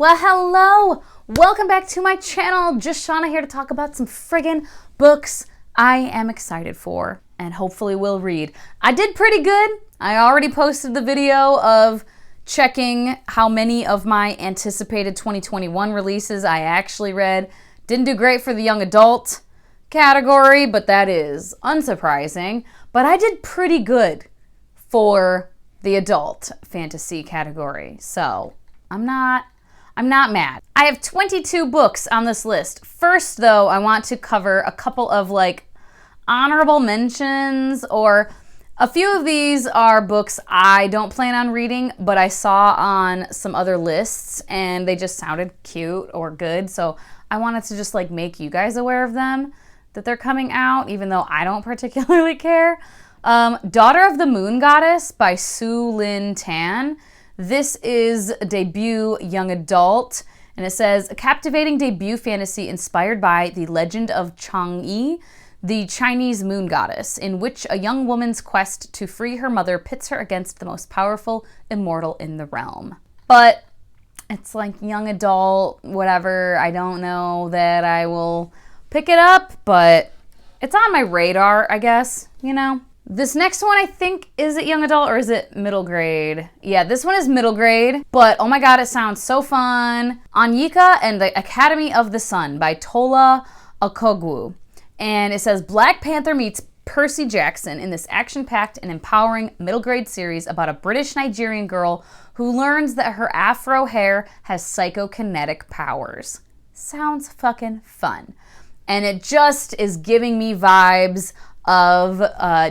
Well, hello! Welcome back to my channel. Jashana here to talk about some friggin' books I am excited for and hopefully will read. I did pretty good. I already posted the video of checking how many of my anticipated 2021 releases I actually read. Didn't do great for the young adult category, but that is unsurprising. But I did pretty good for the adult fantasy category, so I'm not mad. I have 22 books on this list. First, though, I want to cover a couple of honorable mentions, or a few of these are books I don't plan on reading, but I saw on some other lists and they just sounded cute or good. So I wanted to just make you guys aware of them, that they're coming out, even though I don't particularly care. Daughter of the Moon Goddess by Su Lin Tan. This is a debut young adult, and it says, a captivating debut fantasy inspired by the legend of Chang'e, the Chinese moon goddess, in which a young woman's quest to free her mother pits her against the most powerful immortal in the realm. But it's young adult, whatever. I don't know that I will pick it up, but it's on my radar, I guess, you know? This next one, I think, is it young adult or is it middle grade? Yeah, this one is middle grade, but oh my god, it sounds so fun. Anyika and the Academy of the Sun by Tola Okogwu. And it says, Black Panther meets Percy Jackson in this action-packed and empowering middle grade series about a British Nigerian girl who learns that her afro hair has psychokinetic powers. Sounds fucking fun. And it just is giving me vibes of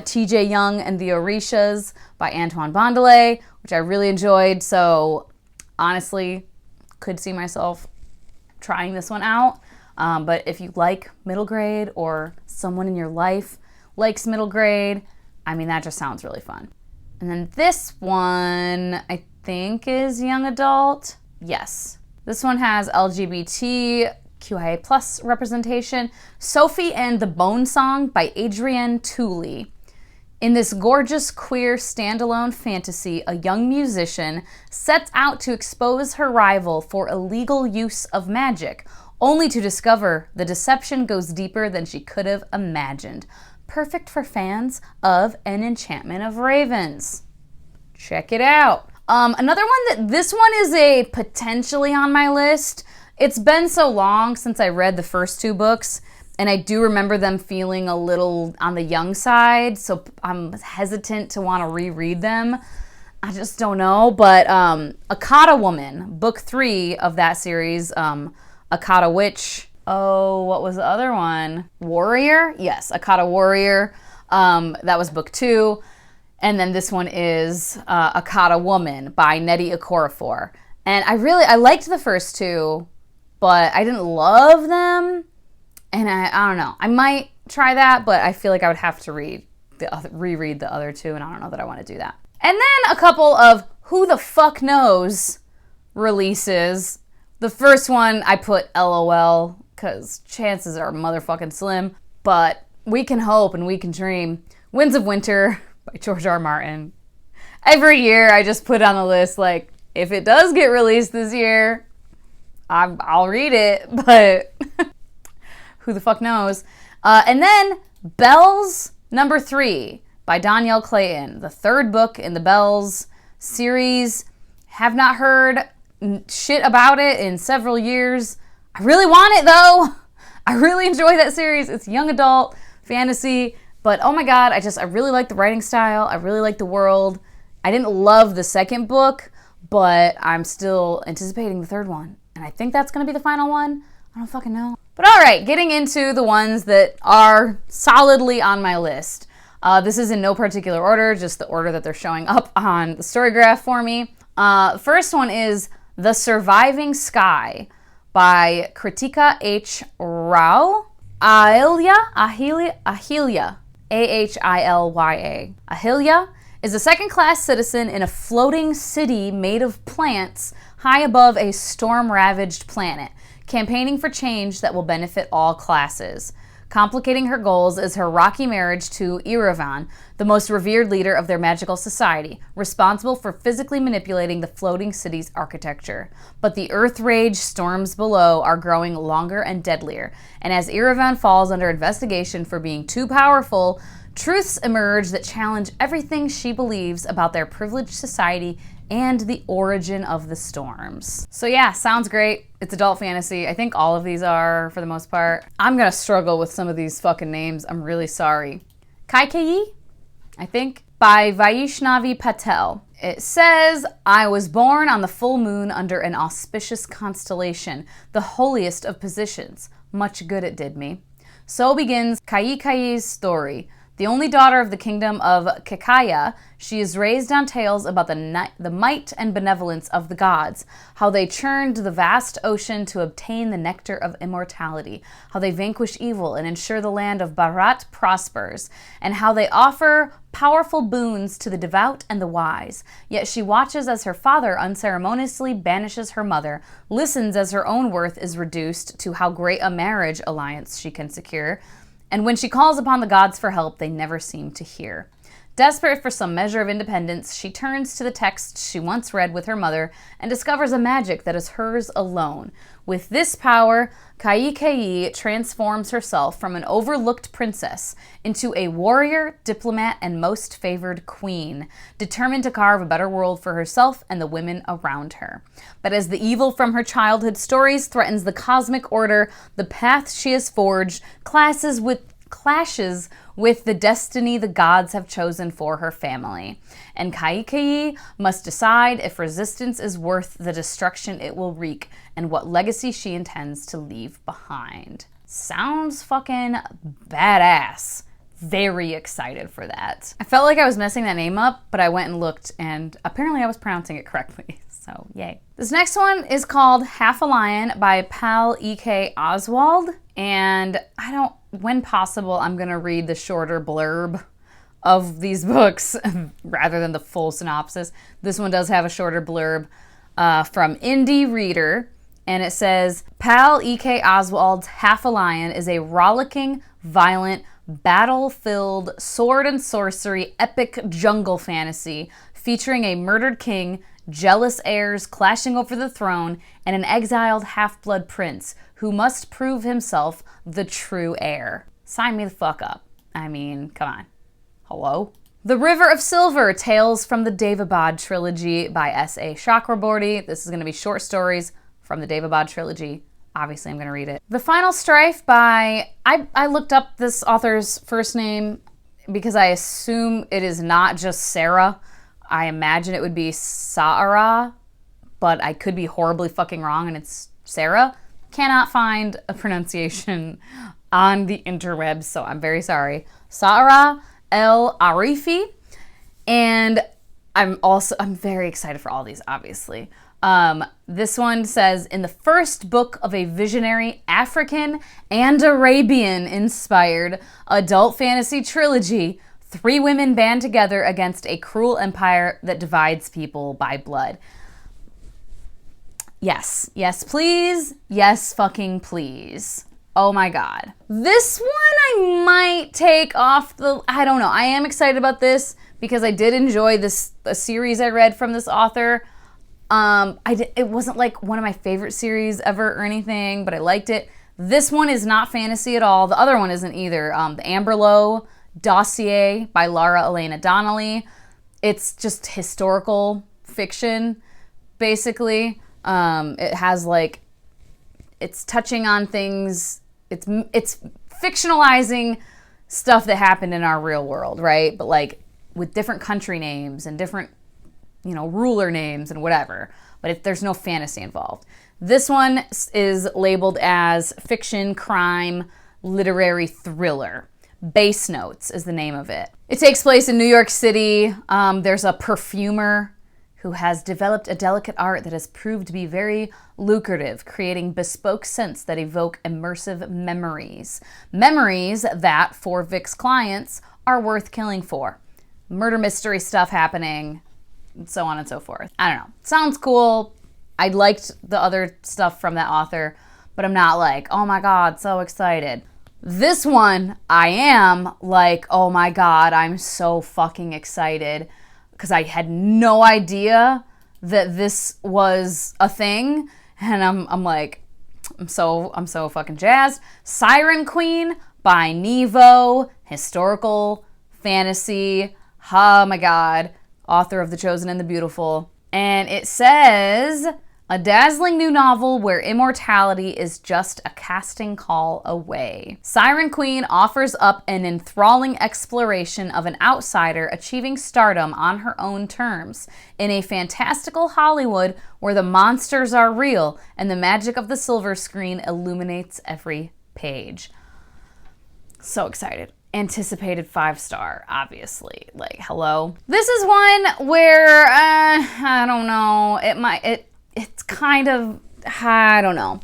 T.J. Young and the Orishas by Antoine Bondelay, which I really enjoyed. So honestly, could see myself trying this one out. But if you like middle grade, or someone in your life likes middle grade, I mean, that just sounds really fun. And then this one, I think, is young adult. Yes. This one has LGBTQIA plus representation. Sophie and the Bone Song by Adrienne Tooley. In this gorgeous queer standalone fantasy, a young musician sets out to expose her rival for illegal use of magic, only to discover the deception goes deeper than she could have imagined. Perfect for fans of An Enchantment of Ravens. Check it out. Another one this one is a potentially on my list. It's been so long since I read the first two books, and I do remember them feeling a little on the young side, so I'm hesitant to want to reread them. I just don't know, but Akata Woman, book 3 of that series, Akata Witch. Oh, what was the other one? Warrior? Yes, Akata Warrior. That was book 2. And then this one is Akata Woman by Nnedi Okorafor. And I liked the first two, but I didn't love them. And I don't know. I might try that, but I feel like I would have to reread the other two, and I don't know that I want to do that. And then a couple of who the fuck knows releases. The first one I put LOL, because chances are motherfucking slim, but we can hope and we can dream. Winds of Winter by George R. Martin. Every year I just put on the list, if it does get released this year, I'll read it, but who the fuck knows? And then Bells number 3 by Danielle Clayton, the third book in the Bells series. Have not heard shit about it in several years. I really want it though. I really enjoy that series. It's young adult fantasy, but oh my god, I really like the writing style. I really like the world. I didn't love the second book, but I'm still anticipating the third one. And I think that's going to be the final one. I don't fucking know. But all right, getting into the ones that are solidly on my list. This is in no particular order, just the order that they're showing up on the StoryGraph for me. First one is The Surviving Sky by Kritika H. Rao. Ahilya, A-H-I-L-Y-A. Ahilya is a second-class citizen in a floating city made of plants high above a storm-ravaged planet, campaigning for change that will benefit all classes. Complicating her goals is her rocky marriage to Iravan, the most revered leader of their magical society, responsible for physically manipulating the floating city's architecture. But the earth rage storms below are growing longer and deadlier, and as Iravan falls under investigation for being too powerful, truths emerge that challenge everything she believes about their privileged society and the origin of the storms. So yeah, sounds great. It's adult fantasy. I think all of these are, for the most part. I'm gonna struggle with some of these fucking names. I'm really sorry. Kaikeyi, I think, by Vaishnavi Patel. It says, I was born on the full moon under an auspicious constellation, the holiest of positions. Much good it did me. So begins Kaikeyi's story. The only daughter of the kingdom of Kekaya, she is raised on tales about the might and benevolence of the gods, how they churned the vast ocean to obtain the nectar of immortality, how they vanquish evil and ensure the land of Bharat prospers, and how they offer powerful boons to the devout and the wise. Yet she watches as her father unceremoniously banishes her mother, listens as her own worth is reduced to how great a marriage alliance she can secure, and when she calls upon the gods for help, they never seem to hear. Desperate for some measure of independence, she turns to the texts she once read with her mother and discovers a magic that is hers alone. With this power, Kaikeyi transforms herself from an overlooked princess into a warrior, diplomat, and most favored queen, determined to carve a better world for herself and the women around her. But as the evil from her childhood stories threatens the cosmic order, the path she has forged clashes with the destiny the gods have chosen for her family. And Kaikeyi must decide if resistance is worth the destruction it will wreak and what legacy she intends to leave behind. Sounds fucking badass. Very excited for that. I felt like I was messing that name up, but I went and looked and apparently I was pronouncing it correctly. So yay. This next one is called Half a Lion by Pal E.K. Oswald. And when possible, I'm gonna read the shorter blurb of these books rather than the full synopsis. This one does have a shorter blurb from Indie Reader, and it says, Pal E.K. Oswald's Half a Lion is a rollicking, violent, battle-filled, sword and sorcery epic jungle fantasy featuring a murdered king, jealous heirs clashing over the throne, and an exiled half-blood prince who must prove himself the true heir. Sign me the fuck up. I mean, come on. Hello? The River of Silver, Tales from the Devabad Trilogy by S.A. Chakraborty. This is going to be short stories from the Devabad Trilogy. Obviously, I'm going to read it. The Final Strife by... I looked up this author's first name because I assume it is not just Sarah. I imagine it would be Saara, but I could be horribly fucking wrong and it's Sarah. Cannot find a pronunciation on the interwebs, so I'm very sorry. Saara El Arifi. And I'm very excited for all these, obviously. This one says, in the first book of a visionary African and Arabian-inspired adult fantasy trilogy, 3 women band together against a cruel empire that divides people by blood. Yes. Yes, please. Yes, fucking please. Oh my god. This one I might take off the... I don't know. I am excited about this because I did enjoy a series I read from this author. It wasn't like one of my favorite series ever or anything, but I liked it. This one is not fantasy at all. The other one isn't either. The Amberlow Dossier by Laura Elena Donnelly. It's just historical fiction, basically. It has it's touching on things. It's fictionalizing stuff that happened in our real world, right? But with different country names and different, ruler names and whatever. But there's no fantasy involved. This one is labeled as fiction, crime, literary thriller. Base Notes is the name of it. It takes place in New York City. There's a perfumer who has developed a delicate art that has proved to be very lucrative, creating bespoke scents that evoke immersive memories. Memories that, for Vic's clients, are worth killing for. Murder mystery stuff happening, and so on and so forth. I don't know. Sounds cool. I liked the other stuff from that author, but I'm not oh my god, so excited. This one, I am like, oh my God, I'm so fucking excited because I had no idea that this was a thing. And I'm like, I'm so fucking jazzed. Siren Queen by Nevo, historical fantasy. Oh my God. Author of The Chosen and the Beautiful. And it says, a dazzling new novel where immortality is just a casting call away. Siren Queen offers up an enthralling exploration of an outsider achieving stardom on her own terms in a fantastical Hollywood where the monsters are real and the magic of the silver screen illuminates every page. So excited. Anticipated 5-star, obviously. Like, hello. This is one where, I don't know, it's kind of, I don't know.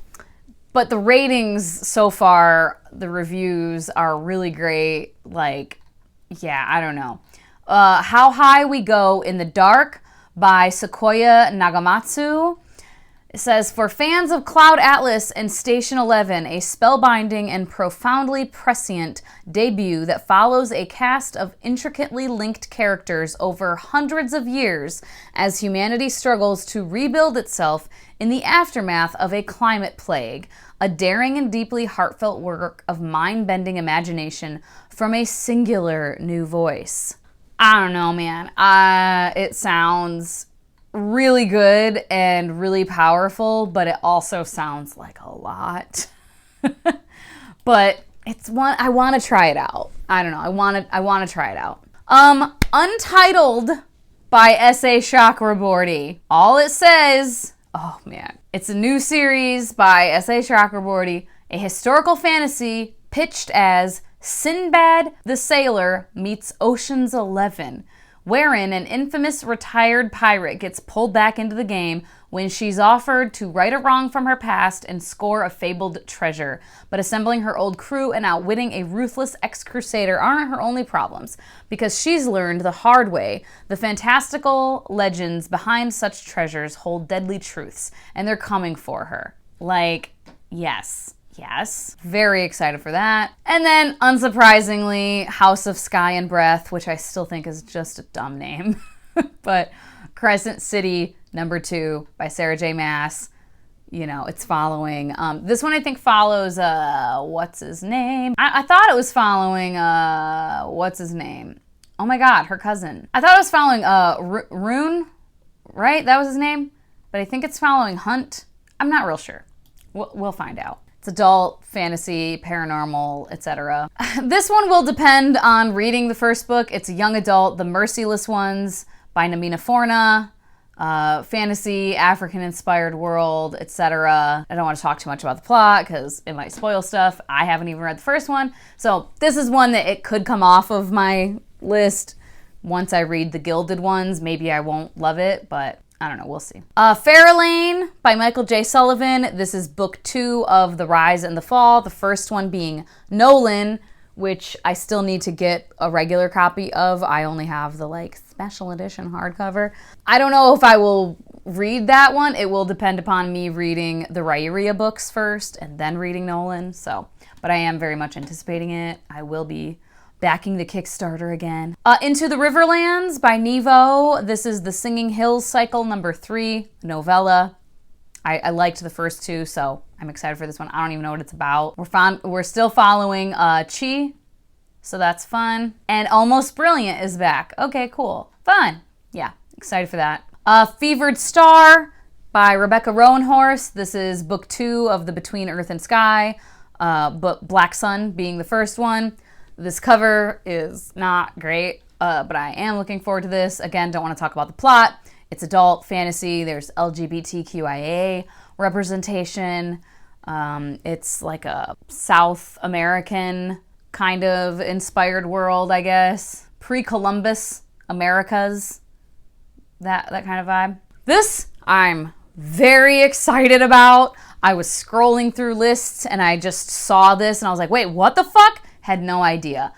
But the ratings so far, the reviews are really great. Like, yeah, I don't know. How High We Go in the Dark by Sequoia Nagamatsu. It says, for fans of Cloud Atlas and Station 11, a spellbinding and profoundly prescient debut that follows a cast of intricately linked characters over hundreds of years as humanity struggles to rebuild itself in the aftermath of a climate plague. A daring and deeply heartfelt work of mind-bending imagination from a singular new voice. I don't know, man. It sounds really good and really powerful, but it also sounds like a lot. But it's one I want to try it out. I don't know. I want to try it out. Untitled by S.A. Chakraborty. All it says, oh man, it's a new series by S.A. Chakraborty, a historical fantasy pitched as Sinbad the Sailor meets Ocean's 11. Wherein an infamous retired pirate gets pulled back into the game when she's offered to right a wrong from her past and score a fabled treasure. But assembling her old crew and outwitting a ruthless ex-crusader aren't her only problems, because she's learned the hard way the fantastical legends behind such treasures hold deadly truths, and they're coming for her. Like, yes. Yes, very excited for that. And then, unsurprisingly, House of Sky and Breath, which I still think is just a dumb name. But Crescent City #2 by Sarah J. Maas. You know, it's following. This one I think follows, what's his name? I thought it was following, what's his name? Oh my God, her cousin. I thought it was following, Rune, right? That was his name? But I think it's following Hunt. I'm not real sure. We'll find out. It's adult, fantasy, paranormal, etc. This one will depend on reading the first book. It's a young adult, The Merciless Ones by Namina Forna. Fantasy, African-inspired world, etc. I don't want to talk too much about the plot because it might spoil stuff. I haven't even read the first one. So this is one that it could come off of my list once I read the Gilded ones. Maybe I won't love it, but I don't know, we'll see. Fairlane by Michael J. Sullivan. This is book 2 of The Rise and the Fall. The first one being Nolan, which I still need to get a regular copy of. I only have the special edition hardcover. I don't know if I will read that one. It will depend upon me reading the Rairia books first and then reading Nolan. But I am very much anticipating it. I will be backing the Kickstarter again. Into the Riverlands by Nevo. This is the Singing Hills cycle #3 novella. I liked the first 2, so I'm excited for this one. I don't even know what it's about. We're still following Chi, so that's fun. And Almost Brilliant is back. Okay, cool. Fun. Yeah, excited for that. Fevered Star by Rebecca Roanhorse. This is book 2 of the Between Earth and Sky, but Black Sun being the first one. This cover is not great, but I am looking forward to this. Again, don't want to talk about the plot. It's adult fantasy. There's LGBTQIA representation. It's like a South American kind of inspired world, I guess. Pre-Columbus Americas, that kind of vibe. This I'm very excited about. I was scrolling through lists and I just saw this and I was like, wait, what the fuck? Had no idea.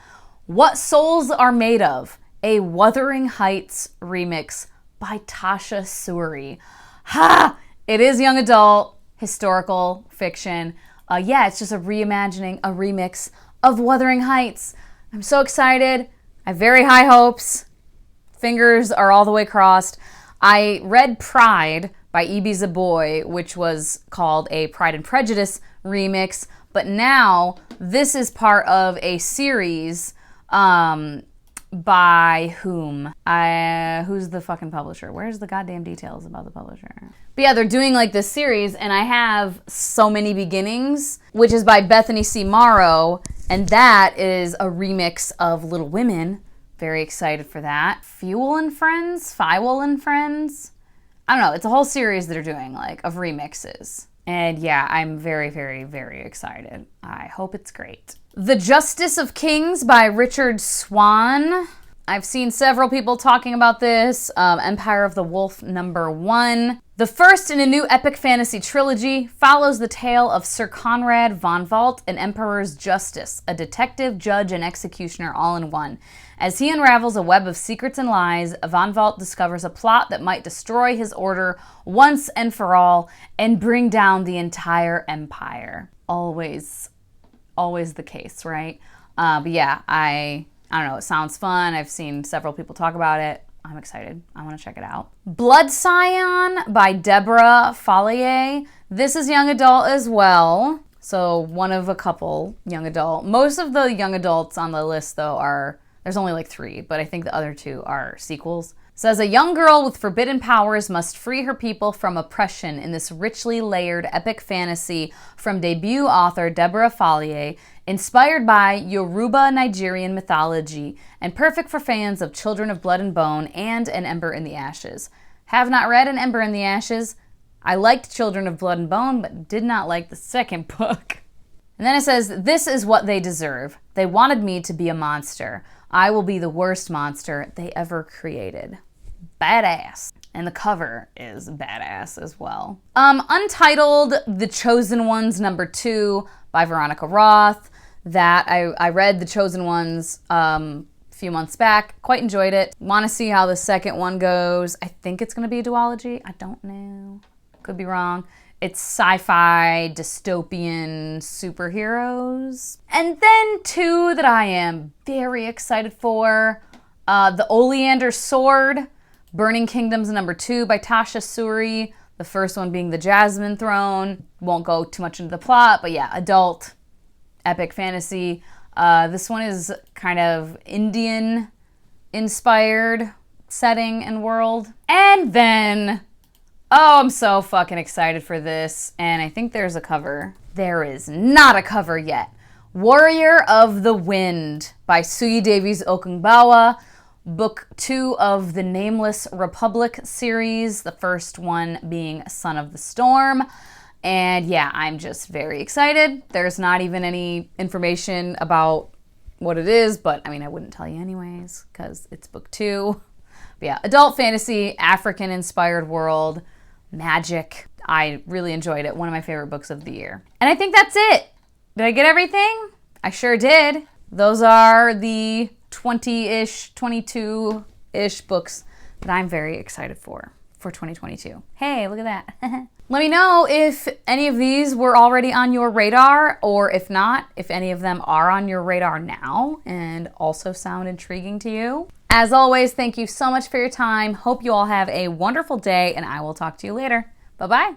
What Souls Are Made Of, a Wuthering Heights remix by Tasha Suri. Ha! It is young adult, historical fiction. Yeah, it's just a reimagining, a remix of Wuthering Heights. I'm so excited. I have very high hopes. Fingers are all the way crossed. I read Pride by E.B. Zaboy, which was called a Pride and Prejudice remix, but now this is part of a series by whom? Who's the fucking publisher? Where's the goddamn details about the publisher? But yeah, they're doing like this series, and I have So Many Beginnings, which is by Bethany C. Morrow, and that is a remix of Little Women. Very excited for that. Fewell and Friends? Fywell and Friends? I don't know. It's a whole series they're doing, like, of remixes. And yeah, I'm very, very, very excited. I hope it's great. The Justice of Kings by Richard Swan. I've seen several people talking about this. Empire of the Wolf #1. The first in a new epic fantasy trilogy follows the tale of Sir Conrad von Valt, an emperor's justice, a detective, judge, and executioner all in one. As he unravels a web of secrets and lies, von Valt discovers a plot that might destroy his order once and for all and bring down the entire empire. Always the case, right? But yeah, I don't know, it sounds fun. I've seen several people talk about it. I'm excited. I want to check it out. Blood Scion by Deborah Follier. This is young adult as well. So one of a couple young adult. Most of the young adults on the list though there's only like 3, but I think the other 2 are sequels. It says a young girl with forbidden powers must free her people from oppression in this richly layered epic fantasy from debut author Deborah Follier, inspired by Yoruba Nigerian mythology and perfect for fans of Children of Blood and Bone and An Ember in the Ashes. Have not read An Ember in the Ashes. I liked Children of Blood and Bone, but did not like the second book. And then it says, this is what they deserve. They wanted me to be a monster. I will be the worst monster they ever created. Badass. And the cover is badass as well. Untitled, The Chosen Ones #2 by Veronica Roth. That I read The Chosen Ones a few months back. Quite enjoyed it. Want to see how the second one goes. I think it's going to be a duology. I don't know. Could be wrong. It's sci-fi, dystopian superheroes. And then 2 that I am very excited for. The Oleander Sword, Burning Kingdoms #2 by Tasha Suri. The first one being The Jasmine Throne. Won't go too much into the plot, but yeah, adult, epic fantasy. This one is kind of Indian-inspired setting and world. And then, oh, I'm so fucking excited for this. And I think there's a cover. There is not a cover yet. Warrior of the Wind by Suyi Davies Okungbawa. Book 2 of the Nameless Republic series. The first one being Son of the Storm. And yeah, I'm just very excited. There's not even any information about what it is, but I mean, I wouldn't tell you anyways because it's book 2. But yeah, adult fantasy, African-inspired world, magic. I really enjoyed it. One of my favorite books of the year. And I think that's it. Did I get everything? I sure did. Those are the 20-ish, 22-ish books that I'm very excited for 2022. Hey, look at that. Let me know if any of these were already on your radar, or if not, if any of them are on your radar now and also sound intriguing to you. As always, thank you so much for your time. Hope you all have a wonderful day, and I will talk to you later. Bye-bye.